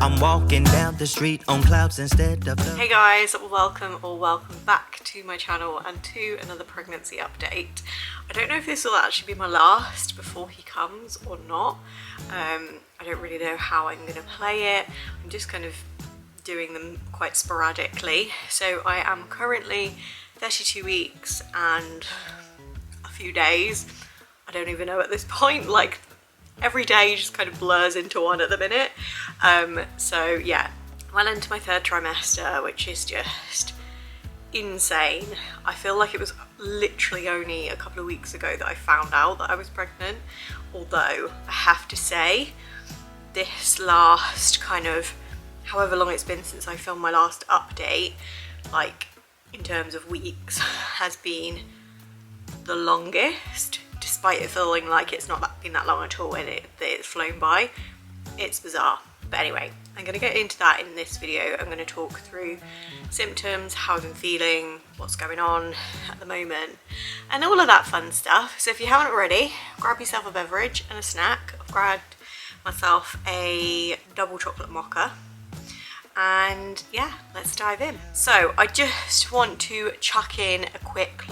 I'm walking down the street on clouds instead of... Hey guys, welcome back to my channel and to another pregnancy update. I don't know if this will actually be my last before he comes or not. I don't really know how I'm going to play it. I'm just kind of doing them quite sporadically. So I am currently 32 weeks and a few days. I don't even know at this point, like every day just kind of blurs into one at the minute. So yeah, well into my third trimester, which is just insane. I feel like it was literally only a couple of weeks ago that I found out that I was pregnant, although I have to say this last kind of however long it's been since I filmed my last update, like in terms of weeks, has been the longest, despite it feeling like it's not been that long at all and it's flown by. It's bizarre. But anyway, I'm going to get into that in this video. I'm going to talk through symptoms, how I've been feeling, what's going on at the moment, and all of that fun stuff. So if you haven't already, grab yourself a beverage and a snack. I've grabbed myself a double chocolate mocha. And yeah, let's dive in. So I just want to chuck in a quick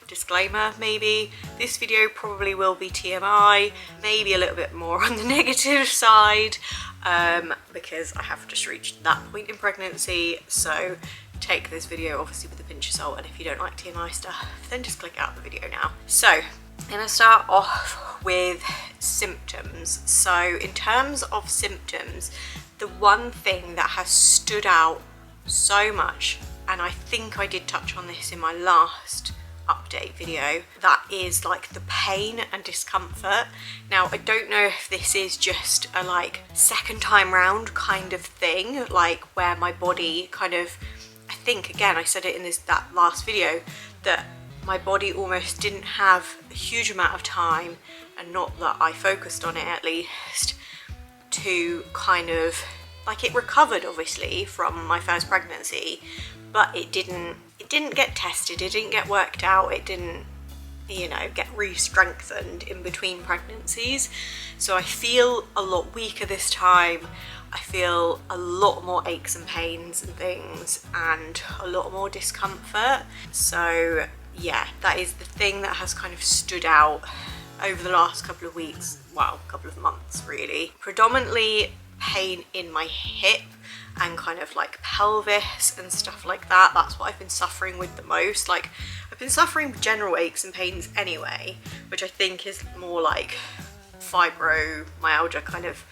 disclaimer maybe. This video probably will be TMI, maybe a little bit more on the negative side, because I have just reached that point in pregnancy. So take this video obviously with a pinch of salt, and if you don't like TMI stuff, then just click out the video now. So I'm going to start off with symptoms. So in terms of symptoms, the one thing that has stood out so much, and I think I did touch on this in my last update video, that is like the pain and discomfort. Now I don't know if this is just a second time round kind of thing, like where my body kind of, I think again I said it in that last video, that my body almost didn't have a huge amount of time, and not that I focused on it at least, to kind of, it recovered obviously from my first pregnancy, but it didn't get tested, it didn't get worked out, it didn't, get re-strengthened in between pregnancies. So I feel a lot weaker this time. I feel a lot more aches and pains and things, and a lot more discomfort. So yeah, that is the thing that has kind of stood out over the last couple of weeks, well, couple of months really. Predominantly pain in my hip and kind of pelvis and stuff like that. That's what I've been suffering with the most. I've been suffering with general aches and pains anyway, which I think is more fibromyalgia kind of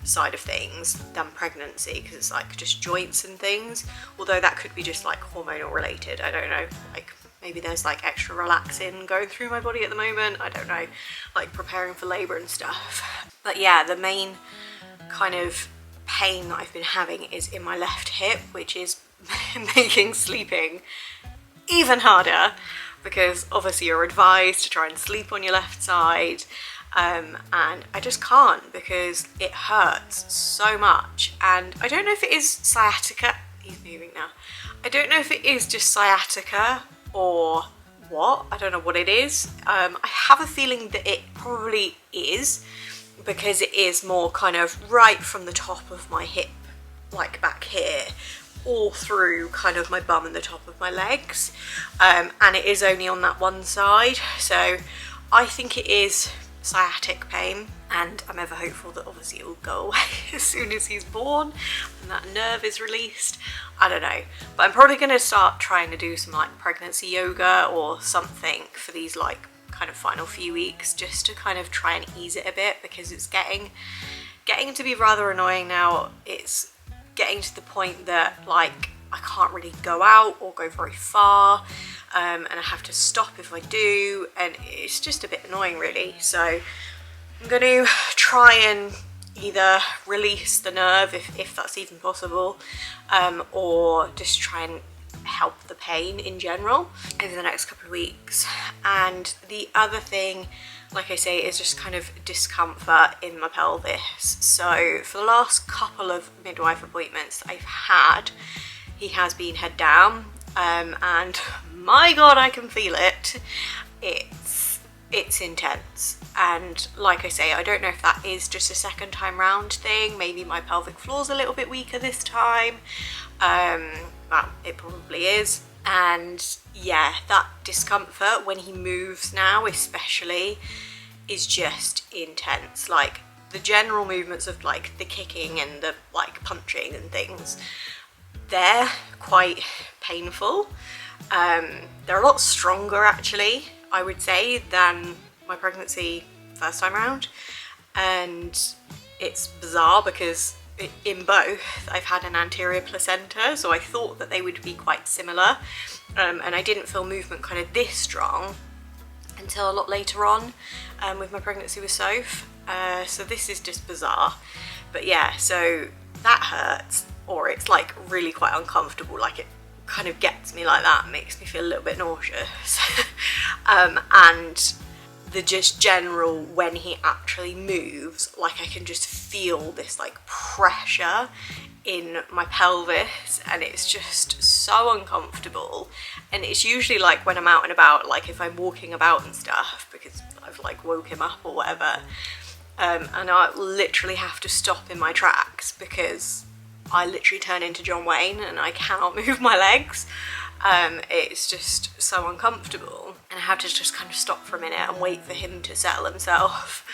side of things than pregnancy, because it's just joints and things, although that could be just hormonal related. I don't know, maybe there's extra relaxin going through my body at the moment, I don't know, preparing for labor and stuff. But yeah, the main kind of pain that I've been having is in my left hip, which is making sleeping even harder, because obviously you're advised to try and sleep on your left side, and I just can't because it hurts so much. And I don't know if it is sciatica, he's moving now, I don't know if it is just sciatica or what, I don't know what it is. I have a feeling that it probably is, because it is more kind of right from the top of my hip, back here, all through kind of my bum and the top of my legs, and it is only on that one side. So I think it is sciatic pain, and I'm ever hopeful that obviously it will go away as soon as he's born and that nerve is released. I don't know, but I'm probably going to start trying to do some pregnancy yoga or something for these kind of final few weeks, just to kind of try and ease it a bit, because it's getting to be rather annoying now. It's getting to the point that I can't really go out or go very far, and I have to stop if I do, and it's just a bit annoying really. So I'm going to try and either release the nerve if that's even possible, or just try and help the pain in general over the next couple of weeks. And the other thing, like I say, is just kind of discomfort in my pelvis. So for the last couple of midwife appointments I've had, he has been head down, and my god, I can feel it. It's it's intense. And like I say, I don't know if that is just a second time round thing. Maybe my pelvic floor's a little bit weaker this time. Well, it probably is. And yeah, that discomfort when he moves now especially is just intense. Like the general movements of like the kicking and the like punching and things, they're quite painful. They're a lot stronger actually, I would say, than my pregnancy first time round. And it's bizarre because in both I've had an anterior placenta, so I thought that they would be quite similar, and I didn't feel movement kind of this strong until a lot later on with my pregnancy with Soph. So this is just bizarre. But yeah, so that hurts, or it's like really quite uncomfortable, like it kind of gets me like that, makes me feel a little bit nauseous. And the just general, when he actually moves, like I can just feel this like pressure in my pelvis, and it's just so uncomfortable. And it's usually like when I'm out and about, like if I'm walking about and stuff, because I've like woke him up or whatever, and I literally have to stop in my tracks because I literally turn into John Wayne and I cannot move my legs. It's just so uncomfortable, and I have to just kind of stop for a minute and wait for him to settle himself,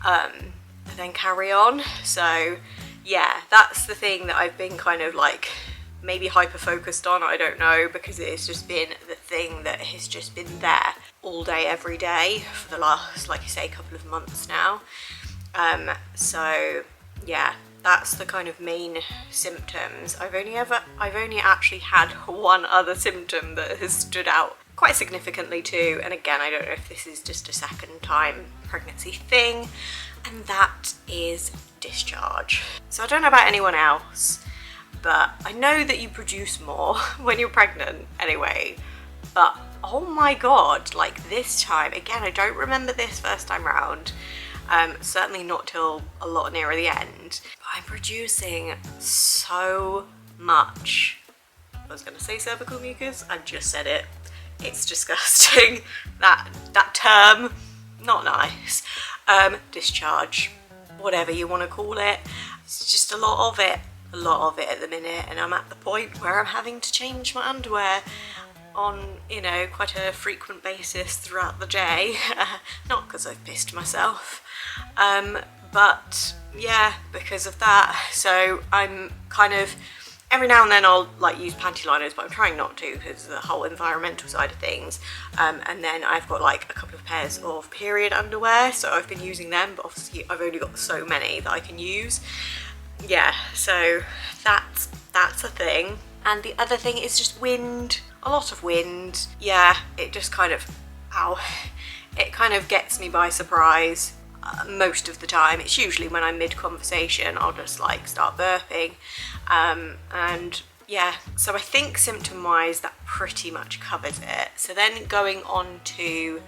and then carry on. So yeah, that's the thing that I've been kind of like maybe hyper focused on, I don't know, because it's just been the thing that has just been there all day every day for the last, like you say, couple of months now. So yeah, that's the kind of main symptoms. I've only actually had one other symptom that has stood out quite significantly too, and again, I don't know if this is just a second time pregnancy thing, and that is discharge. So I don't know about anyone else, but I know that you produce more when you're pregnant anyway, but oh my god, like this time, again, I don't remember this first time round, certainly not till a lot nearer the end, but I'm producing so much. I was going to say cervical mucus, I just said it. It's disgusting. That term, not nice. Discharge, whatever you want to call it. It's just a lot of it at the minute, and I'm at the point where I'm having to change my underwear on, you know, quite a frequent basis throughout the day. Not because I've pissed myself, but yeah, because of that. So I'm kind of, every now and then I'll like use panty liners, but I'm trying not to because of the whole environmental side of things. And then I've got like a couple of pairs of period underwear, so I've been using them, but obviously I've only got so many that I can use. Yeah, so that's a thing. And the other thing is just wind, a lot of wind. Yeah, it just kind of, it kind of gets me by surprise most of the time. It's usually when I'm mid-conversation, I'll just like start burping. And yeah, so I think symptom-wise that pretty much covers it. So then going on to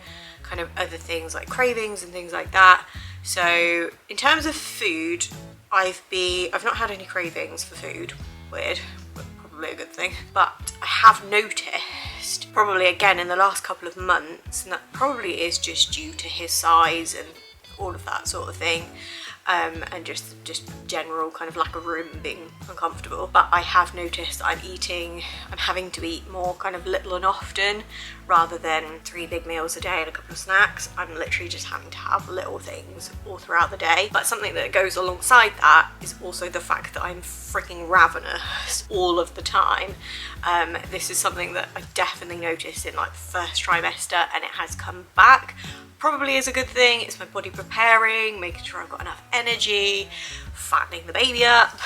kind of other things like cravings and things like that. So in terms of food, I've not had any cravings for food. Weird, but probably a good thing. But I have noticed, probably again in the last couple of months, and that probably is just due to his size and all of that sort of thing, and just general kind of lack of room and being uncomfortable. But I have noticed I'm having to eat more kind of little and often, rather than 3 big meals a day and a couple of snacks. I'm literally just having to have little things all throughout the day. But something that goes alongside that is also the fact that I'm freaking ravenous all of the time. This is something that I definitely noticed in like the first trimester, and it has come back. Probably is a good thing. It's my body preparing, making sure I've got enough energy, fattening the baby up,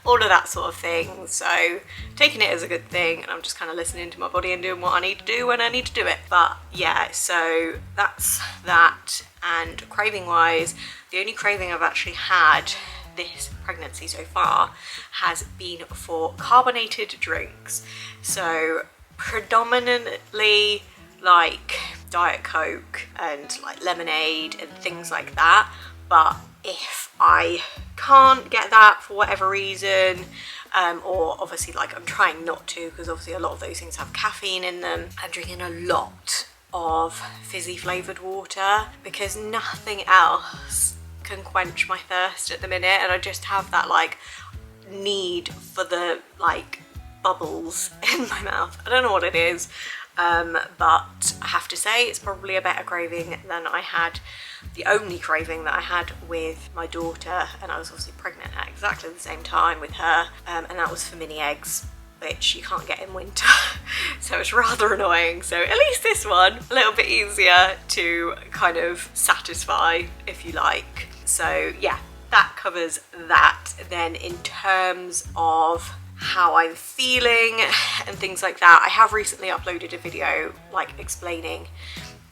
all of that sort of thing. So taking it as a good thing, and I'm just kind of listening to my body and doing what I need to do when I need to do it. But yeah, so that's that. And craving wise, the only craving I've actually had this pregnancy so far has been for carbonated drinks. So predominantly like Diet Coke and like lemonade and things like that. But if I can't get that for whatever reason, or obviously like I'm trying not to, because obviously a lot of those things have caffeine in them, I'm drinking a lot of fizzy flavoured water, because nothing else can quench my thirst at the minute, and I just have that like need for the like bubbles in my mouth. I don't know what it is, but I have to say it's probably a better craving than I had, the only craving that I had with my daughter, and I was obviously pregnant at exactly the same time with her, and that was for mini eggs, which you can't get in winter. So it's rather annoying. So at least this one, a little bit easier to kind of satisfy, if you like. So yeah, that covers that. Then in terms of how I'm feeling and things like that, I have recently uploaded a video like explaining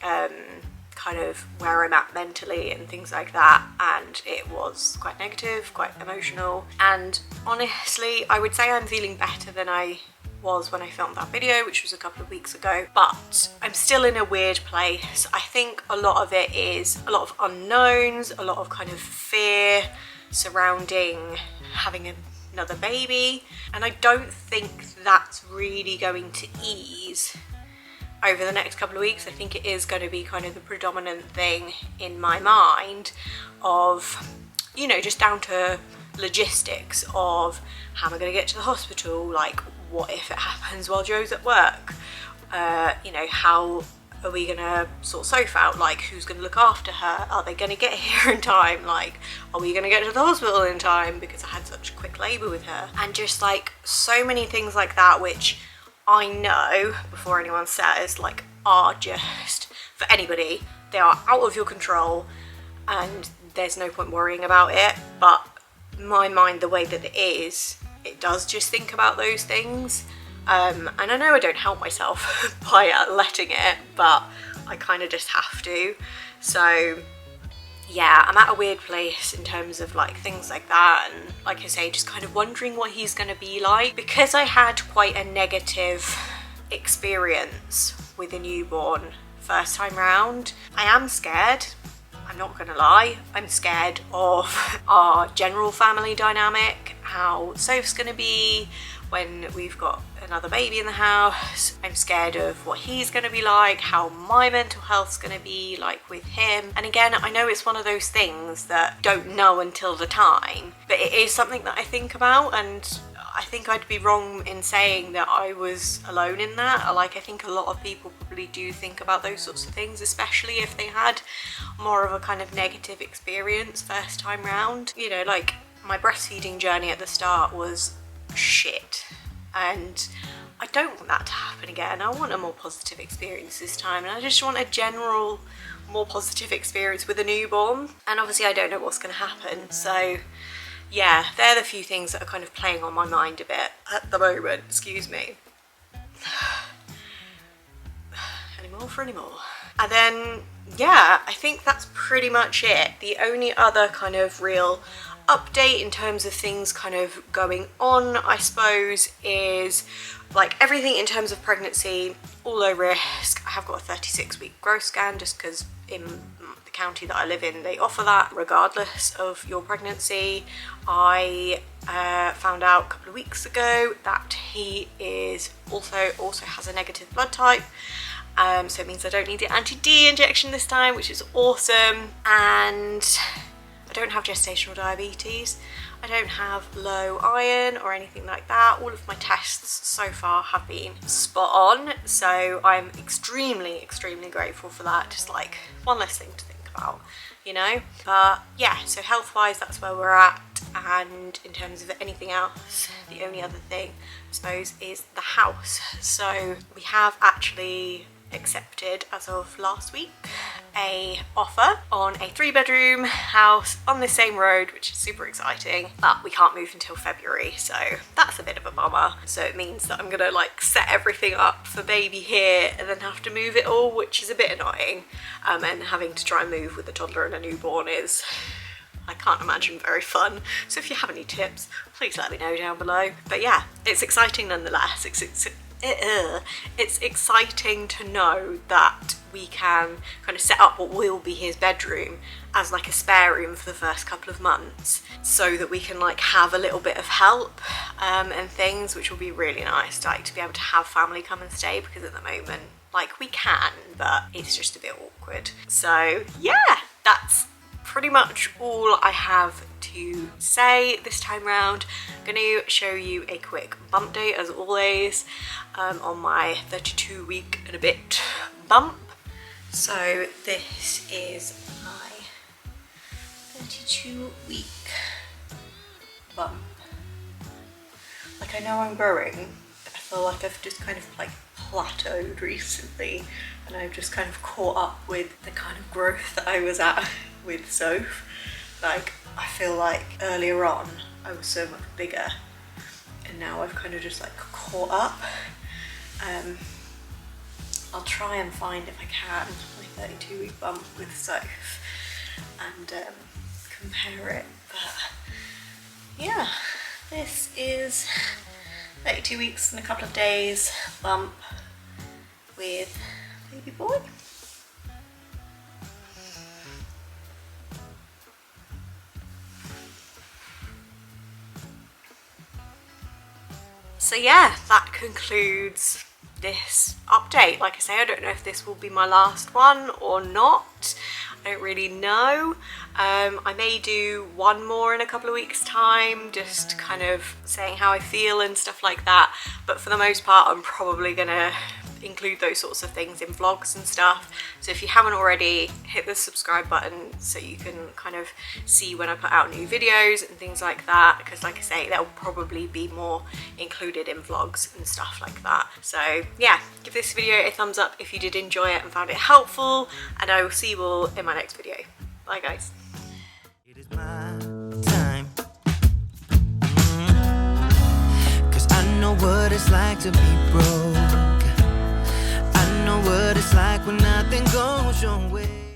kind of where I'm at mentally and things like that, and it was quite negative, quite emotional, and honestly I would say I'm feeling better than I was when I filmed that video, which was a couple of weeks ago, but I'm still in a weird place. I think a lot of it is a lot of unknowns, a lot of kind of fear surrounding having another baby, and I don't think that's really going to ease over the next couple of weeks. I think it is going to be kind of the predominant thing in my mind of, you know, just down to logistics of how am I going to get to the hospital, like what if it happens while Joe's at work, you know, how are we going to sort Soph out, like who's going to look after her, are they going to get here in time, like are we going to get to the hospital in time because I had such quick labour with her, and just like so many things like that, which I know before anyone says like are just, for anybody, they are out of your control and there's no point worrying about it. But my mind, the way that it is, it does just think about those things, and I know I don't help myself by letting it, but I kind of just have to. So yeah, I'm at a weird place in terms of like things like that, and like I say, just kind of wondering what he's going to be like, because I had quite a negative experience with a newborn first time round. I am scared, I'm not gonna lie. I'm scared of our general family dynamic, how Soph's gonna be when we've got another baby in the house. I'm scared of what he's going to be like, how my mental health's going to be like with him. And again, I know it's one of those things that don't know until the time, but it is something that I think about, and I think I'd be wrong in saying that I was alone in that. Like, I think a lot of people probably do think about those sorts of things, especially if they had more of a kind of negative experience first time round. You know, like my breastfeeding journey at the start was shit, and I don't want that to happen again. I want a more positive experience this time, and I just want a general more positive experience with a newborn. And obviously I don't know what's going to happen, so yeah, they're the few things that are kind of playing on my mind a bit at the moment. Excuse me. Anymore. And then yeah, I think that's pretty much it. The only other kind of real update in terms of things kind of going on, I suppose, is like everything in terms of pregnancy, all low risk. I have got a 36-week growth scan just because in the county that I live in they offer that regardless of your pregnancy. I found out a couple of weeks ago that he is also has a negative blood type. So it means I don't need the anti-D injection this time, which is awesome. And I don't have gestational diabetes, I don't have low iron or anything like that. All of my tests so far have been spot on, so I'm extremely grateful for that. Just like one less thing to think about, you know. But yeah, so health wise that's where we're at, and in terms of anything else, the only other thing I suppose is the house. So we have actually accepted, as of last week, a offer on a 3-bedroom house on the same road, which is super exciting, but we can't move until February, so that's a bit of a bummer. So it means that I'm gonna like set everything up for baby here and then have to move it all, which is a bit annoying, and having to try and move with a toddler and a newborn is, I can't imagine, very fun. So if you have any tips, please let me know down below. But yeah, it's exciting nonetheless. It's exciting to know that we can kind of set up what will be his bedroom as like a spare room for the first couple of months, so that we can like have a little bit of help and things, which will be really nice, like to be able to have family come and stay, because at the moment, Like we can, but it's just a bit awkward. So yeah, that's pretty much all I have to say this time round. I'm going to show you a quick bump date as always on my 32 week and a bit bump. So this is my 32 week bump. Like, I know I'm growing, but I feel like I've just kind of like plateaued recently, and I've just kind of caught up with the kind of growth that I was at with Soph. Like, I feel like earlier on I was so much bigger, and now I've kind of just like caught up. I'll try and find, if I can, my 32 week bump with Soph and compare it. But yeah, this is 32 weeks and a couple of days bump with baby boy. So yeah, that concludes this update. Like I say, I don't know if this will be my last one or not. I don't really know. I may do one more in a couple of weeks time, just kind of saying how I feel and stuff like that, but for the most part I'm probably gonna include those sorts of things in vlogs and stuff. So if you haven't already, hit the subscribe button so you can kind of see when I put out new videos and things like that, because like I say, there'll probably be more included in vlogs and stuff like that. So yeah, give this video a thumbs up if you did enjoy it and found it helpful, and I will see you all in my next video. Bye guys. It is my time. 'Cause I know what it's like to be broke. I know what it's like when nothing goes your way.